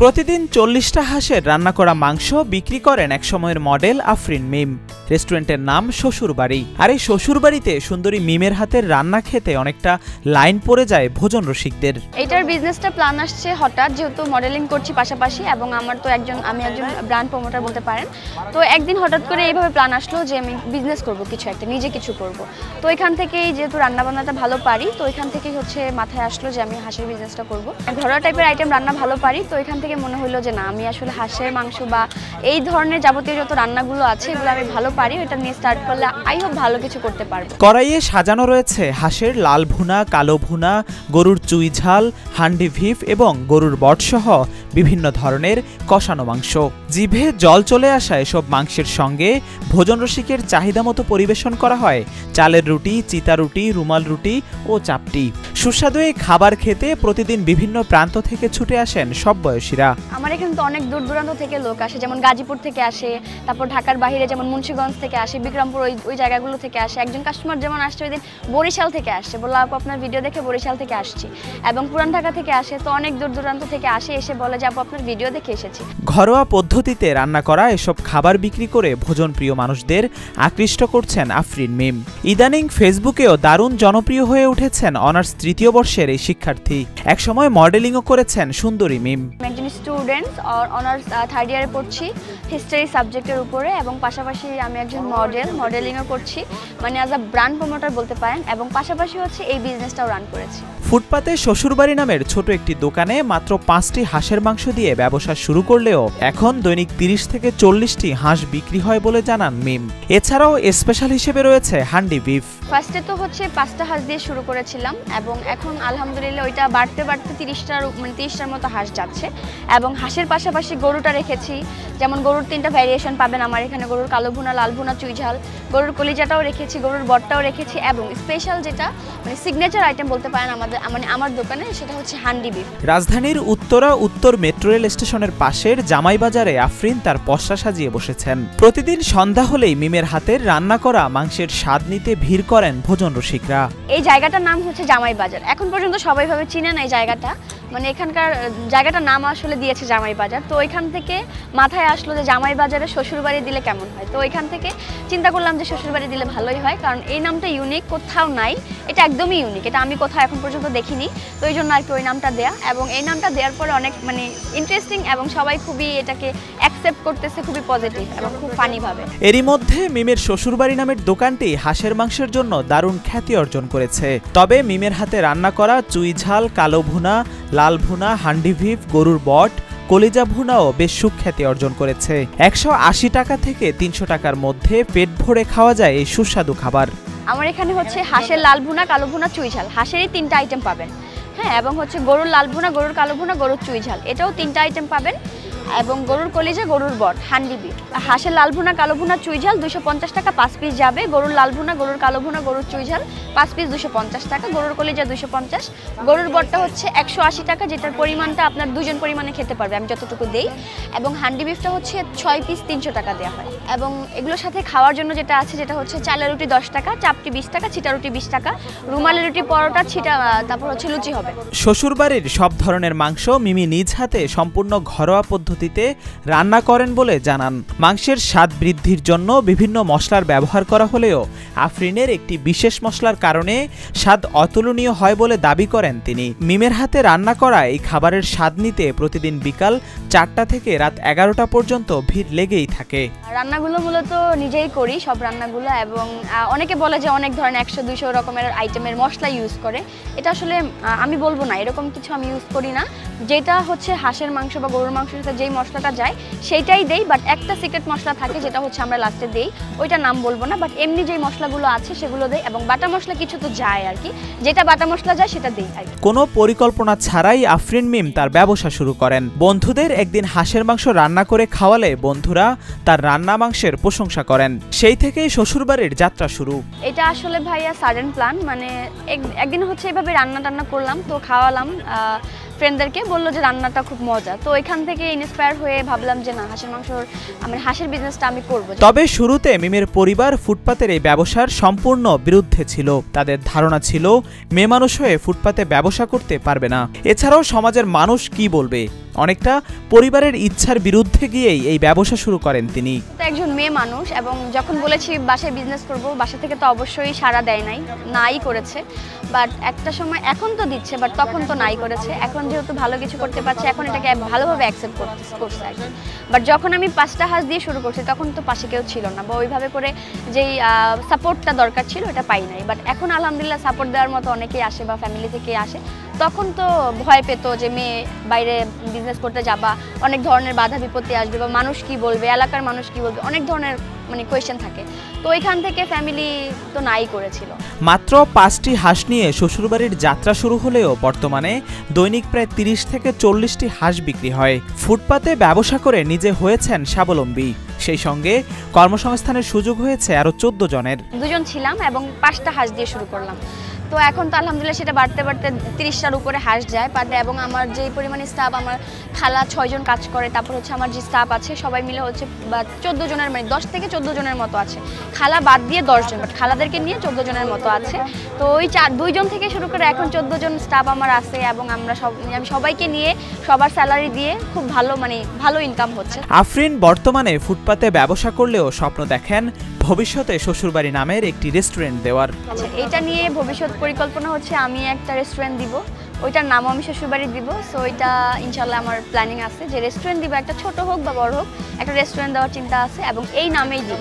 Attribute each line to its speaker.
Speaker 1: প্রতিদিন ৪০টা হাঁসের রান্না করা মাংস বিক্রি করেন একসময়ের মডেল আফরিন মিম। রেস্টুরেন্টের নাম শ্বশুরবাড়ি। আর এই শ্বশুরবাড়িতে সুন্দরী মিমের হাতের রান্না খেতে অনেকটা লাইন পড়ে যায় ভোজন রসিকদের।
Speaker 2: এটার বিজনেসটা প্ল্যান আসছে হঠাৎ, যেহেতু মডেলিং করছি পাশাপাশি এবং আমি একজন ব্র্যান্ড প্রমোটার বলতে পারেন। তো একদিন হঠাৎ করে এইভাবে প্ল্যান আসলো যে আমি বিজনেস করব, কিছু একটা নিজে কিছু করব। তো এখান থেকেই যেহেতু রান্নাবান্নাটা ভালো পারি, তো এখান থেকেই মাথায় আসলো যে আমি হাঁসের বিজনেসটা করব। ঘরোয়া টাইপের আইটেম রান্না ভালো পারি, তো এখান থেকে মনে হলো যে না, আমি আসলে হাঁসের মাংস বা এই ধরনের যাবতীয় যত রান্নাগুলো আছে এগুলো আমি ভালো পারি, এটা নিয়ে স্টার্ট করলে আই হোপ ভালো কিছু করতে পারবো।
Speaker 1: কড়াইয়ে সাজানো রয়েছে হাঁসের লাল ভুনা, কালো ভুনা, গরুর চুই ঝাল, হান্ডি ভিফ এবং গরুর বট সহ বিভিন্ন ধরনের কষানো মাংস। জিভে জল চলে আসা এসব মাংসের সঙ্গে ভোজন রসিকের চাহিদা মতো পরিবেশন করা হয় চালের রুটি, চিতা রুটি, রুমাল রুটি ও চাপটি। সুস্বাদু এই খাবার খেতে প্রতিদিন বিভিন্ন প্রান্ত থেকে ছুটে আসেন সব বয়সীরা।
Speaker 2: আমার এখানে তো অনেক দূর দূরান্ত থেকে লোক আসে, যেমন গাজীপুর থেকে আসে, তারপর ঢাকার বাইরে যেমন মুন্সিগঞ্জ থেকে আসে, বিক্রমপুর ওই জায়গাগুলো থেকে আসে। একজন কাস্টমার যেমন আসছে ওই দিন বরিশাল থেকে আসছে, বললো আপু আপনার ভিডিও দেখে বরিশাল থেকে আসছি, এবং পুরান ঢাকা থেকে আসে। তো অনেক দূর দূরান্ত থেকে আসে, এসে বলে যে আপু আপনার ভিডিও দেখে এসেছি।
Speaker 1: ঘরোয়া পদ্ধতিতে রান্না করা এসব খাবার বিক্রি করে ভোজন প্রিয় মানুষদের আকৃষ্ট করছেন আফরিন মিম। ইদানিং ফেসবুকেও দারুণ জনপ্রিয় হয়ে উঠেছেন অনার্স ৩য় বর্ষের এই শিক্ষার্থী। একসময় মডেলিংও করেছেন সুন্দরী মিম।
Speaker 2: একজন স্টুডেন্ট অনার্স 3rd ইয়ারে পড়ছি হিস্ট্রি সাবজেক্টের উপরে, এবং পাশাপাশি আমি একজন মডেলিংও করছি, মানে অ্যাজ আ ব্র্যান্ড প্রমোটার বলতে পারেন, এবং পাশাপাশি এই বিজনেসটাও রান করেছি।
Speaker 1: ফুটপাতে শ্বশুরবাড়ি নামের ছোট একটি দোকানে মাত্র 5টি হাঁসের মাংস দিয়ে ব্যবসা শুরু করলেও এখন দৈনিক 30 থেকে 40টি হাঁস বিক্রি হয় বলে জানান মিম। এছাড়াও স্পেশাল হিসেবে রয়েছে হান্ডি বিফ।
Speaker 2: ফার্স্টে তো 5টা হাঁস দিয়ে শুরু করেছিলাম, এবং এখন আলহামদুলিল্লাহ ওইটা বাড়তে 30টার মতো হাঁস যাচ্ছে। এবং হাঁসের পাশাপাশি গরুটা রেখেছি, যেমন গরুর 3টা ভ্যারিয়েশন পাবেন আমার এখানে, গরুর কালো ভুনা, লাল ভুনা, চুই ঝাল, গরুর কলিজাটাও রেখেছি, গরুর বটটাও রেখেছি, এবং স্পেশাল যেটা মানে সিগনেচার আইটেম বলতে পারেন আমার দোকানে, সেটা হচ্ছে হান্ডি বিফ।
Speaker 1: রাজধানীর উত্তর মেট্রো রেল স্টেশনের পাশের জামাই বাজারে আফরিন তার পসরা সাজিয়ে বসেছেন। প্রতিদিন সন্ধ্যা হলেই মিমের হাতের রান্না করা মাংসের স্বাদ নিতে ভিড় করেন ভোজন রসিকরা।
Speaker 2: এই জায়গাটার নাম হচ্ছে জামাই বাজার। এখন পর্যন্ত সবাই ভাবে চিনেন এই জায়গাটা, মানে এখানকার জায়গাটার নাম আসলে দিয়েছে জামাই বাজার। তো ওইখান থেকে মাথায় আসলো যে জামাই বাজারে শ্বশুরবাড়ি দিলে কেমন হয়। তো ওইখান থেকে চিন্তা করলাম যে শ্বশুরবাড়ি দিলে ভালোই হয়, কারণ এই নামটা ইউনিক, কোথাও নাই, এটা একদমই ইউনিক, এটা আমি কোথাও এখন পর্যন্ত দেখিনি। তো এই জন্য আর কি ওই নামটা দেয়া, এবং এই নামটা দেওয়ার পরে অনেক মানে ইন্টারেস্টিং, এবং সবাই খুবই এটাকে অ্যাকসেপ্ট করতেছে খুবই পজিটিভ এবং খুব ফানি ভাবে।
Speaker 1: এরই মধ্যে মিমের শ্বশুরবাড়ি নামের দোকানটি হাঁসের মাংসের জন্য দারুণ খ্যাতি অর্জন করেছে। তবে মিমের হাতে রান্না করা চুই ঝাল, কালো ভুনা, লাল ভুনা, হান্ডি ভিফ, গরুর বট, কলিজা ভুনাও বেশ সুখ্যাতি অর্জন করেছে। 180 টাকা থেকে 300 টাকার মধ্যে পেট ভরে খাওয়া যায় এই সুস্বাদু খাবার।
Speaker 2: আমার এখানে হাঁসের লাল ভুনা, কালো ভুনা, চুই ঝাল, হাঁসেরই 3টা আইটেম পাবেন, হ্যাঁ, এবং গরুর লাল ভুনা, গরুর কালো ভুনা, গরুর চুই ঝাল, এটাও 3টা আইটেম পাবেন, এবং গরুর কলিজা, গরুর বট, হান্ডি বিফ। হাঁসের লাল ভুনা, কালো ভুনা, চুই ঝাল 250 টাকা 5 পিস যাবে। গরুর লাল ভুনা, গরুর কালো ভুনা, গরুর চুই ঝাল 5 পিস 250 টাকা। গরুর কলিজা 250। গরুর বটটা 180 টাকা, যেটার পরিমাণটা আপনার 2 জন পরিমাণে খেতে পারবে, আমি যতটুকু দেই। এবং হান্ডি বিফটা 6 পিস 300 টাকা দেওয়া হয়। এবং এগুলোর সাথে খাওয়ার জন্য যেটা আছে, যেটা চালের রুটি 10 টাকা, চাপটি 20 টাকা, ছিটা রুটি 20 টাকা, রুমালি রুটি, পরোটা, তারপর লুচি হবে।
Speaker 1: শ্বশুরবাড়ির সব ধরনের মাংস মিমি নিজ হাতে সম্পূর্ণ ঘরোয়া পদ্ধতিতে রান্না করেন বলে জানান। মাংসের স্বাদ বৃদ্ধির জন্য বিভিন্ন মশলার ব্যবহার করা হলেও আফরিনের একটি বিশেষ মশলার কারণে স্বাদ অতুলনীয় হয় বলে দাবি করেন তিনি। মিমের হাতে রান্না করা এই খাবারের স্বাদ নিতে প্রতিদিন বিকাল 4টা থেকে রাত 11টা পর্যন্ত ভিড় লেগেই থাকে।
Speaker 2: রান্নাগুলো মূলত নিজেই করি, সব রান্নাগুলো, এবং অনেকে বলে যে অনেক ধরনের 100-200 রকমের আইটেমের মশলা ইউজ করে। এটা আসলে আমি বলবো না, এরকম কিছু আমি ইউজ করি না। যেটা হাঁসের মাংস বা গরুর মাংসের সাথে যেই মশলাটা যায় সেইটাই দেই, বাট একটা সিক্রেট মশলা থাকে যেটা আমরা লাস্টে দেই, ওইটা নাম বলবো না, বাট এমনি যেই মশলাগুলো আছে সেগুলো দেই, এবং বাটা মশলা কিছু তো যায় আর কি, যেটা বাটা মশলা যায় সেটা দেই আর কি।
Speaker 1: কোনো পরিকল্পনা ছাড়াই আফরিন মিম তার ব্যবসা শুরু করেন। বন্ধুদের একদিন হাঁসের মাংস রান্না করে খাওয়ালে বন্ধুরা তার রান্না মাংসের প্রশংসা করেন। সেই থেকেই শ্বশুরবাড়ির যাত্রা শুরু।
Speaker 2: এটা আসলে ভাইয়া সাডেন প্ল্যান, মানে একদিন এভাবে রান্না করলাম, তো খাওয়ালাম ফ্রেন্ডদেরকে, বললো যে রান্নাটা খুব মজা। তো এখান থেকে ইন্সপায়ার হয়ে ভাবলাম যে না, হাঁসের বিজনেসটা আমি করব।
Speaker 1: তবে শুরুতে মিমের পরিবার ফুটপাতের এই ব্যবসার সম্পূর্ণ বিরুদ্ধে ছিল। তাদের ধারণা ছিল মেয়ে মানুষ হয়ে ফুটপাতে ব্যবসা করতে পারবে না, এছাড়াও সমাজের মানুষ কি বলবে। অনেকটা পরিবারের ইচ্ছার বিরুদ্ধে গিয়েই এই ব্যবসা শুরু করেন তিনি।
Speaker 2: একজন মেয়ে মানুষ, এবং যখন বলেছি বাসায় বিজনেস করব, বাসা থেকে তো অবশ্যই সাড়া দেয় নাই করেছে। বাট একটা সময় এখন তো দিচ্ছে, বাট তখন তো নাই করেছে। এখন যেহেতু ভালো কিছু করতে পারছে, এখন এটাকে ভালোভাবে অ্যাকসেপ্ট করছে। বাট যখন আমি 5টা হাঁস দিয়ে শুরু করছি, তখন তো পাশে কেউ ছিল না, বা ওইভাবে করে যেই সাপোর্টটা দরকার ছিল এটা পাই নাই। বাট এখন আলহামদুলিল্লাহ সাপোর্ট দেওয়ার মতো অনেকেই আসে বা ফ্যামিলি থেকে আসে। তখন তো ভয় পেত যে মেয়ে বাইরে বিজনেস করতে যাবা, অনেক ধরনের বাধা বিপত্তি আসবে, বা মানুষ কি বলবে, এলাকার মানুষ কি বলবে, অনেক ধরনের কোয়েশ্চেন থাকে। তো ওইখান থেকে ফ্যামিলি তো নাই করেছিল।
Speaker 1: মাত্র 5টি হাঁস নিয়ে শ্বশুরবাড়ির যাত্রা শুরু হলেও বর্তমানে দৈনিক প্রায় 30 থেকে 40টি হাঁস বিক্রি হয়। ফুটপাতে ব্যবসা করে নিজে হয়েছেন স্বাবলম্বী, সেই সঙ্গে কর্মসংস্থানের সুযোগ হয়েছে আরও 14 জনের।
Speaker 2: 2 জন ছিলাম এবং 5টা হাঁস দিয়ে শুরু করলাম। তো এখন তো আলহামদুলিল্লাহ সেটা বাড়তে 30টার উপরে হাঁস যায় পার ডে। এবং আমার যেই পরিমাণে স্টাফ, আমার খালা 6 জন কাজ করে, তারপর হচ্ছে আমার যে স্টাফ আছে সবাই মিলে হচ্ছে 14 জনের, 10 থেকে 14 জনের মতো আছে। খালা বাদ দিয়ে 10 জন, বাট খালাদেরকে নিয়ে 14 জনের মতো আছে। তো ওই 2 জন থেকে শুরু করে এখন 14 জন স্টাফ আমার আছে, এবং আমি সবাইকে নিয়ে সবার স্যালারি দিয়ে খুব ভালো ইনকাম হচ্ছে।
Speaker 1: আফরিন বর্তমানে ফুটপাতে ব্যবসা করলেও স্বপ্ন দেখেন ভবিষ্যতে শ্বশুরবাড়ি নামের একটি রেস্টুরেন্ট দেওয়ার।
Speaker 2: আচ্ছা, এটা নিয়ে ভবিষ্যৎ পরিকল্পনা হচ্ছে আমি একটা রেস্টুরেন্ট দিব, ওইটার নামও আমি শ্বশুরবাড়ি দিব। সো ওইটা ইনশাল্লাহ আমার প্ল্যানিং আছে যে রেস্টুরেন্ট দিব, একটা ছোট হোক বা বড় হোক একটা রেস্টুরেন্ট দেওয়ার চিন্তা আছে, এবং এই নামেই দিব।